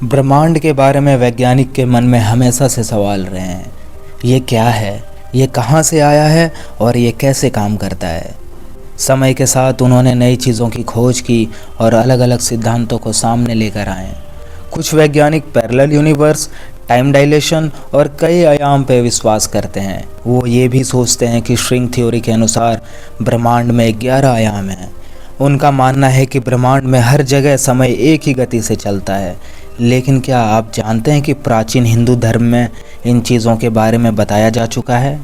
ब्रह्मांड के बारे में वैज्ञानिक के मन में हमेशा से सवाल रहे हैं। ये क्या है, ये कहाँ से आया है और ये कैसे काम करता है। समय के साथ उन्होंने नई चीज़ों की खोज की और अलग अलग सिद्धांतों को सामने लेकर आए। कुछ वैज्ञानिक पैरेलल यूनिवर्स, टाइम डायलेशन और कई आयाम पर विश्वास करते हैं। वो ये भी सोचते हैं कि स्ट्रिंग थ्योरी के अनुसार ब्रह्मांड में 11 आयाम हैं। उनका मानना है कि ब्रह्मांड में हर जगह समय एक ही गति से चलता है। लेकिन क्या आप जानते हैं कि प्राचीन हिंदू धर्म में इन चीज़ों के बारे में बताया जा चुका है।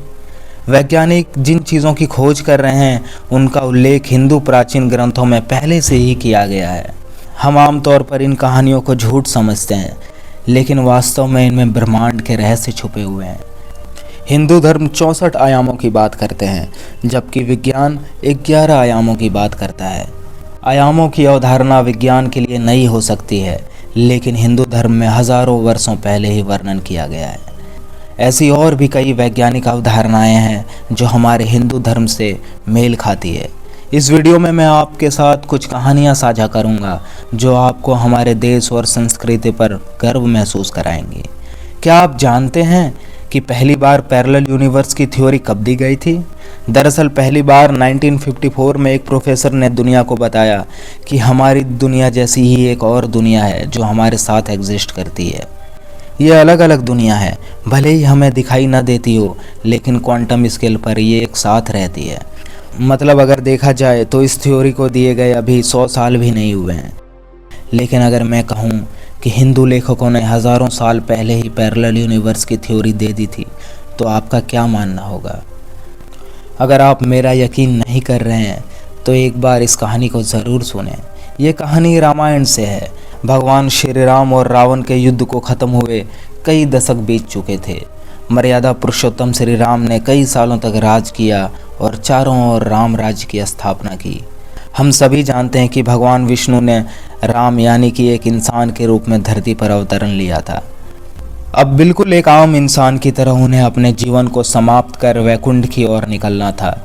वैज्ञानिक जिन चीज़ों की खोज कर रहे हैं उनका उल्लेख हिंदू प्राचीन ग्रंथों में पहले से ही किया गया है। हम आमतौर पर इन कहानियों को झूठ समझते हैं, लेकिन वास्तव में इनमें ब्रह्मांड के रहस्य छुपे हुए हैं। हिंदू धर्म 64 आयामों की बात करते हैं, जबकि विज्ञान 11 आयामों की बात करता है। आयामों की अवधारणा विज्ञान के लिए नई हो सकती है, लेकिन हिंदू धर्म में हजारों वर्षों पहले ही वर्णन किया गया है। ऐसी और भी कई वैज्ञानिक अवधारणाएं हैं जो हमारे हिंदू धर्म से मेल खाती है। इस वीडियो में मैं आपके साथ कुछ कहानियां साझा करूंगा जो आपको हमारे देश और संस्कृति पर गर्व महसूस कराएंगी। क्या आप जानते हैं कि पहली बार पैरेलल यूनिवर्स की थ्योरी कब दी गई थी? दरअसल पहली बार 1954 में एक प्रोफेसर ने दुनिया को बताया कि हमारी दुनिया जैसी ही एक और दुनिया है जो हमारे साथ एग्जिस्ट करती है। ये अलग अलग दुनिया है, भले ही हमें दिखाई न देती हो, लेकिन क्वांटम स्केल पर ये एक साथ रहती है। मतलब अगर देखा जाए तो इस थ्योरी को दिए गए अभी 100 साल भी नहीं हुए हैं। लेकिन अगर मैं कहूँ कि हिंदू लेखकों ने हज़ारों साल पहले ही पैरेलल यूनिवर्स की थ्योरी दे दी थी, तो आपका क्या मानना होगा? अगर आप मेरा यकीन नहीं कर रहे हैं तो एक बार इस कहानी को ज़रूर सुनें। ये कहानी रामायण से है। भगवान श्री राम और रावण के युद्ध को ख़त्म हुए कई दशक बीत चुके थे। मर्यादा पुरुषोत्तम श्री राम ने कई सालों तक राज किया और चारों ओर राम राज्य की स्थापना की। हम सभी जानते हैं कि भगवान विष्णु ने राम यानी कि एक इंसान के रूप में धरती पर अवतरण लिया था। अब बिल्कुल एक आम इंसान की तरह उन्हें अपने जीवन को समाप्त कर वैकुंठ की ओर निकलना था।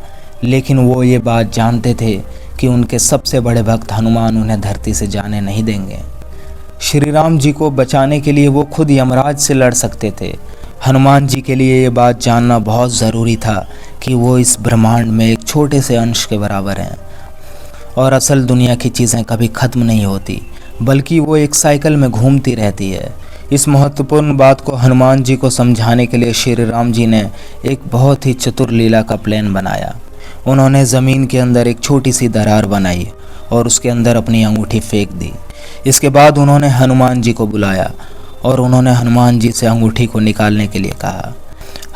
लेकिन वो ये बात जानते थे कि उनके सबसे बड़े भक्त हनुमान उन्हें धरती से जाने नहीं देंगे। श्री राम जी को बचाने के लिए वो खुद यमराज से लड़ सकते थे। हनुमान जी के लिए ये बात जानना बहुत ज़रूरी था कि वो इस ब्रह्मांड में एक छोटे से अंश के बराबर हैं और असल दुनिया की चीज़ें कभी ख़त्म नहीं होती, बल्कि वो एक साइकिल में घूमती रहती है। इस महत्वपूर्ण बात को हनुमान जी को समझाने के लिए श्री राम जी ने एक बहुत ही चतुर लीला का प्लान बनाया। उन्होंने ज़मीन के अंदर एक छोटी सी दरार बनाई और उसके अंदर अपनी अंगूठी फेंक दी। इसके बाद उन्होंने हनुमान जी को बुलाया और उन्होंने हनुमान जी से अंगूठी को निकालने के लिए कहा।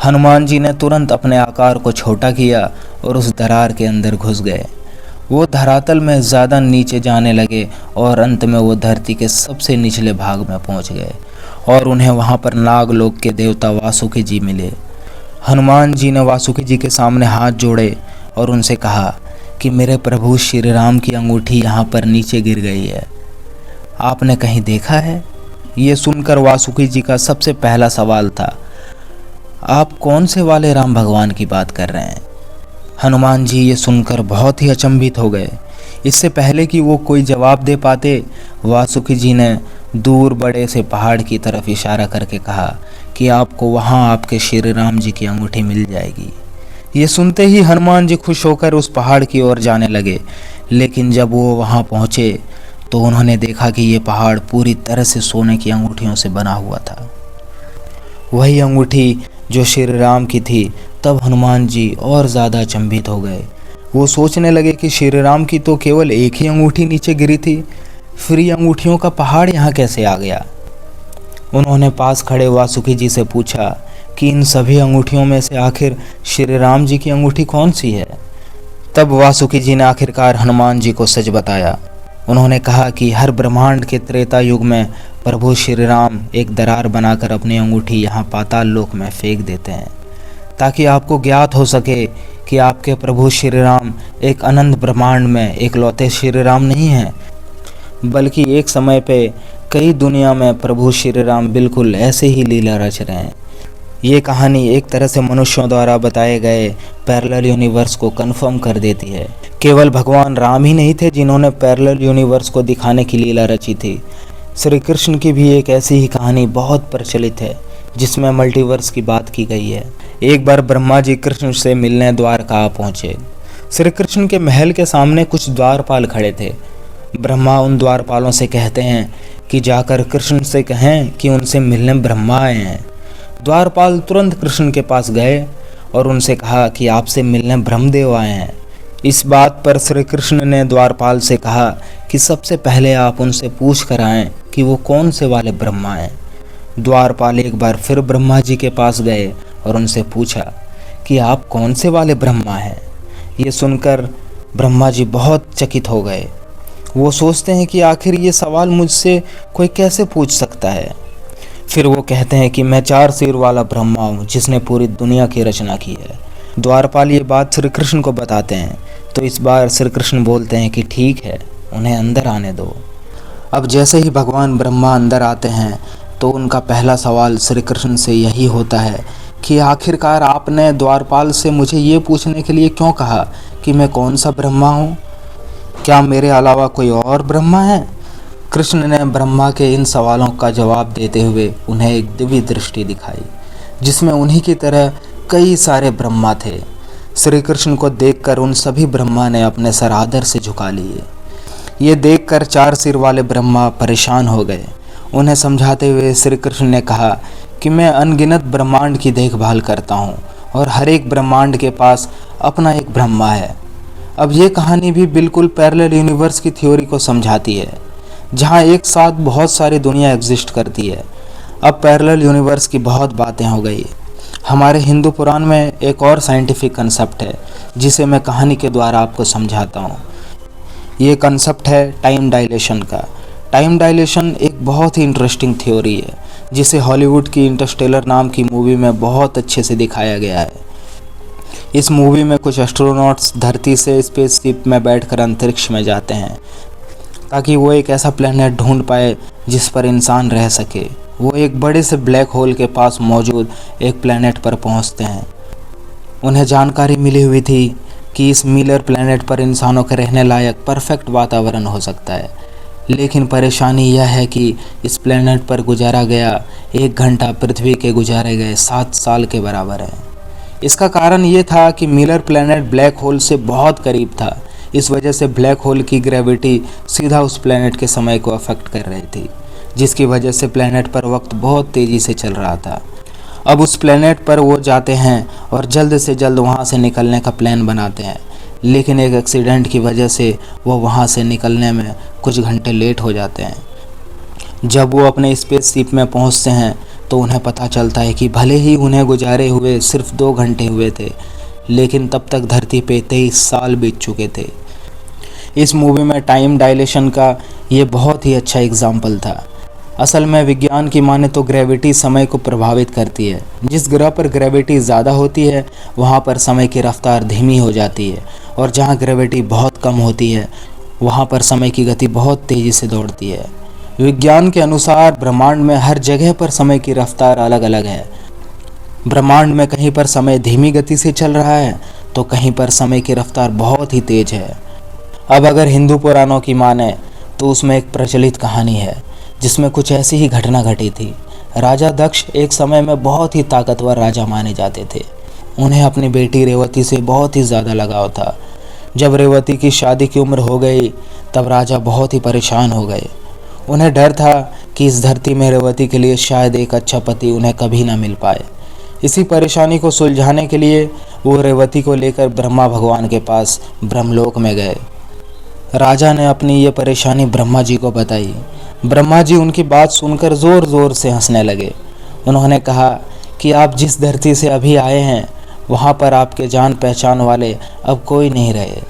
हनुमान जी ने तुरंत अपने आकार को छोटा किया और उस दरार के अंदर घुस गए। वो धरातल में ज़्यादा नीचे जाने लगे और अंत में वो धरती के सबसे निचले भाग में पहुंच गए और उन्हें वहां पर नागलोक के देवता वासुकी जी मिले। हनुमान जी ने वासुकी जी के सामने हाथ जोड़े और उनसे कहा कि मेरे प्रभु श्री राम की अंगूठी यहाँ पर नीचे गिर गई है, आपने कहीं देखा है? ये सुनकर वासुकी जी का सबसे पहला सवाल था, आप कौन से वाले राम भगवान की बात कर रहे हैं? हनुमान जी ये सुनकर बहुत ही अचंभित हो गए। इससे पहले कि वो कोई जवाब दे पाते, वासुकी जी ने दूर बड़े से पहाड़ की तरफ इशारा करके कहा कि आपको वहाँ आपके श्री राम जी की अंगूठी मिल जाएगी। ये सुनते ही हनुमान जी खुश होकर उस पहाड़ की ओर जाने लगे। लेकिन जब वो वहाँ पहुँचे तो उन्होंने देखा कि ये पहाड़ पूरी तरह से सोने की अंगूठियों से बना हुआ था, वही अंगूठी जो श्री राम की थी। तब हनुमान जी और ज़्यादा अचंभित हो गए। वो सोचने लगे कि श्री राम की तो केवल एक ही अंगूठी नीचे गिरी थी, फिर ये अंगूठियों का पहाड़ यहाँ कैसे आ गया? उन्होंने पास खड़े वासुकी जी से पूछा कि इन सभी अंगूठियों में से आखिर श्री राम जी की अंगूठी कौन सी है? तब वासुकी जी ने आखिरकार हनुमान जी को सच बताया। उन्होंने कहा कि हर ब्रह्मांड के त्रेता युग में प्रभु श्री राम एक दरार बनाकर अपनी अंगूठी यहाँ पाताल लोक में फेंक देते हैं, ताकि आपको ज्ञात हो सके कि आपके प्रभु श्री राम एक अनंत ब्रह्मांड में एकलौते श्री राम नहीं हैं, बल्कि एक समय पे कई दुनिया में प्रभु श्री राम बिल्कुल ऐसे ही लीला रच रहे हैं। ये कहानी एक तरह से मनुष्यों द्वारा बताए गए पैरेलल यूनिवर्स को कंफर्म कर देती है। केवल भगवान राम ही नहीं थे जिन्होंने पैरेलल यूनिवर्स को दिखाने की लीला रची थी। श्री कृष्ण की भी एक ऐसी ही कहानी बहुत प्रचलित है जिसमें मल्टीवर्स की बात की गई है। एक बार ब्रह्मा जी कृष्ण से मिलने द्वारका पहुंचे। श्री कृष्ण के महल के सामने कुछ द्वारपाल खड़े थे। ब्रह्मा उन द्वारपालों से कहते हैं कि जाकर कृष्ण से कहें कि उनसे मिलने ब्रह्मा आए हैं। द्वारपाल तुरंत कृष्ण के पास गए और उनसे कहा कि आपसे मिलने ब्रह्मदेव आए हैं। इस बात पर श्री कृष्ण ने द्वारपाल से कहा कि सबसे पहले आप उनसे पूछ कर आएं कि वो कौन से वाले ब्रह्मा हैं। द्वारपाल एक बार फिर ब्रह्मा जी के पास गए और उनसे पूछा कि आप कौन से वाले ब्रह्मा हैं। ये सुनकर ब्रह्मा जी बहुत चकित हो गए। वो सोचते हैं कि आखिर ये सवाल मुझसे कोई कैसे पूछ सकता है। फिर वो कहते हैं कि मैं 4 सिर वाला ब्रह्मा हूँ जिसने पूरी दुनिया की रचना की है। द्वारपाल ये बात श्री कृष्ण को बताते हैं तो इस बार श्री कृष्ण बोलते हैं कि ठीक है, उन्हें अंदर आने दो। अब जैसे ही भगवान ब्रह्मा अंदर आते हैं तो उनका पहला सवाल श्री कृष्ण से यही होता है कि आखिरकार आपने द्वारपाल से मुझे ये पूछने के लिए क्यों कहा कि मैं कौन सा ब्रह्मा हूँ? क्या मेरे अलावा कोई और ब्रह्मा है? कृष्ण ने ब्रह्मा के इन सवालों का जवाब देते हुए उन्हें एक दिव्य दृष्टि दिखाई जिसमें उन्हीं की तरह कई सारे ब्रह्मा थे। श्री कृष्ण को देखकर उन सभी ब्रह्मा ने अपने सर आदर से झुका लिए। ये देखकर 4 सिर वाले ब्रह्मा परेशान हो गए। उन्हें समझाते हुए श्री कृष्ण ने कहा कि मैं अनगिनत ब्रह्मांड की देखभाल करता हूँ और हर एक ब्रह्मांड के पास अपना एक ब्रह्मा है। अब ये कहानी भी बिल्कुल पैरेलल यूनिवर्स की थ्योरी को समझाती है, जहाँ एक साथ बहुत सारी दुनिया एग्जिस्ट करती है। अब पैरेलल यूनिवर्स की बहुत बातें हो गई। हमारे हिंदू पुराण में एक और साइंटिफिक कंसेप्ट है जिसे मैं कहानी के द्वारा आपको समझाता हूँ। ये कंसेप्ट है टाइम डायलेशन का। टाइम डायलेशन एक बहुत ही इंटरेस्टिंग थ्योरी है जिसे हॉलीवुड की इंटरस्टेलर नाम की मूवी में बहुत अच्छे से दिखाया गया है। इस मूवी में कुछ एस्ट्रोनॉट्स धरती से स्पेसशिप में बैठकर अंतरिक्ष में जाते हैं ताकि वो एक ऐसा प्लेनेट ढूंढ पाए जिस पर इंसान रह सके। वो एक बड़े से ब्लैक होल के पास मौजूद एक प्लेनेट पर पहुंचते हैं। उन्हें जानकारी मिली हुई थी कि इस मिलर प्लेनेट पर इंसानों के रहने लायक परफेक्ट वातावरण हो सकता है, लेकिन परेशानी यह है कि इस प्लेनेट पर गुजारा गया 1 घंटा पृथ्वी के गुजारे गए 7 साल के बराबर है। इसका कारण ये था कि मिलर प्लेनेट ब्लैक होल से बहुत करीब था। इस वजह से ब्लैक होल की ग्रेविटी सीधा उस प्लेनेट के समय को अफेक्ट कर रही थी, जिसकी वजह से प्लेनेट पर वक्त बहुत तेज़ी से चल रहा था। अब उस प्लेनेट पर वो जाते हैं और जल्द से जल्द वहाँ से निकलने का प्लान बनाते हैं, लेकिन एक एक्सीडेंट की वजह से वो वहाँ से निकलने में कुछ घंटे लेट हो जाते हैं। जब वो अपने स्पेसशिप में पहुँचते हैं तो उन्हें पता चलता है कि भले ही उन्हें गुजारे हुए सिर्फ 2 घंटे हुए थे, लेकिन तब तक धरती पे 23 साल बीत चुके थे। इस मूवी में टाइम डायलेशन का ये बहुत ही अच्छा एग्जाम्पल था। असल में विज्ञान की माने तो ग्रेविटी समय को प्रभावित करती है। जिस ग्रह पर ग्रेविटी ज़्यादा होती है वहाँ पर समय की रफ्तार धीमी हो जाती है, और जहाँ ग्रेविटी बहुत कम होती है वहाँ पर समय की गति बहुत तेज़ी से दौड़ती है। विज्ञान के अनुसार ब्रह्मांड में हर जगह पर समय की रफ्तार अलग अलग है। ब्रह्मांड में कहीं पर समय धीमी गति से चल रहा है तो कहीं पर समय की रफ्तार बहुत ही तेज़ है। अब अगर हिंदू पुराणों की माने तो उसमें एक प्रचलित कहानी है जिसमें कुछ ऐसी ही घटना घटी थी। राजा दक्ष एक समय में बहुत ही ताकतवर राजा माने जाते थे। उन्हें अपनी बेटी रेवती से बहुत ही ज़्यादा लगाव था। जब रेवती की शादी की उम्र हो गई तब राजा बहुत ही परेशान हो गए। उन्हें डर था कि इस धरती में रेवती के लिए शायद एक अच्छा पति उन्हें कभी ना मिल पाए। इसी परेशानी को सुलझाने के लिए वो रेवती को लेकर ब्रह्मा भगवान के पास ब्रह्मलोक में गए। राजा ने अपनी ये परेशानी ब्रह्मा जी को बताई। ब्रह्मा जी उनकी बात सुनकर ज़ोर ज़ोर से हंसने लगे। उन्होंने कहा कि आप जिस धरती से अभी आए हैं वहाँ पर आपके जान पहचान वाले अब कोई नहीं रहे,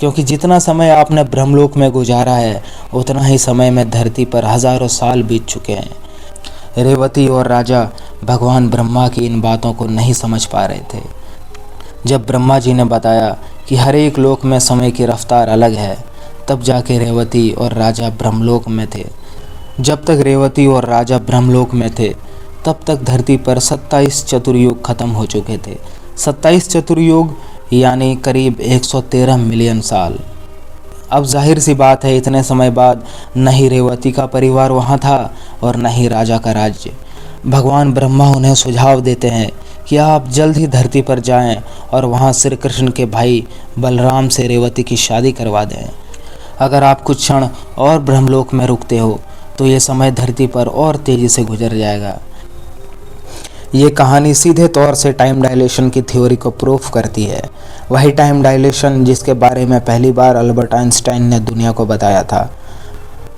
क्योंकि जितना समय आपने ब्रह्मलोक में गुजारा है उतना ही समय में धरती पर हज़ारों साल बीत चुके हैं। रेवती और राजा भगवान ब्रह्मा की इन बातों को नहीं समझ पा रहे थे। जब ब्रह्मा जी ने बताया कि हर एक लोक में समय की रफ्तार अलग है, तब जाके रेवती और राजा ब्रह्मलोक में थे। जब तक रेवती और राजा ब्रह्मलोक में थे तब तक धरती पर 27 चतुर्युग खत्म हो चुके थे। 27 चतुर्युग यानी करीब 113 मिलियन साल। अब जाहिर सी बात है, इतने समय बाद न ही रेवती का परिवार वहाँ था और न ही राजा का राज्य। भगवान ब्रह्मा उन्हें सुझाव देते हैं कि आप जल्द ही धरती पर जाएं और वहाँ श्री कृष्ण के भाई बलराम से रेवती की शादी करवा दें। अगर आप कुछ क्षण और ब्रह्मलोक में रुकते हो तो ये समय धरती पर और तेज़ी से गुजर जाएगा। ये कहानी सीधे तौर से टाइम डायलेशन की थ्योरी को प्रूफ करती है, वही टाइम डायलेशन जिसके बारे में पहली बार अल्बर्ट आइंस्टाइन ने दुनिया को बताया था।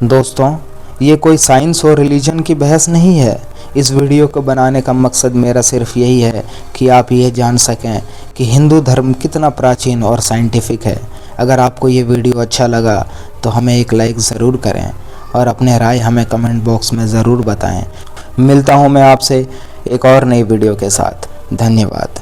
दोस्तों, ये कोई साइंस और रिलीजन की बहस नहीं है। इस वीडियो को बनाने का मकसद मेरा सिर्फ यही है कि आप ये जान सकें कि हिंदू धर्म कितना प्राचीन और साइंटिफिक है। अगर आपको ये वीडियो अच्छा लगा तो हमें एक लाइक ज़रूर करें और अपने राय हमें कमेंट बॉक्स में ज़रूर बताएं। मिलता हूँ मैं आपसे एक और नई वीडियो के साथ। धन्यवाद।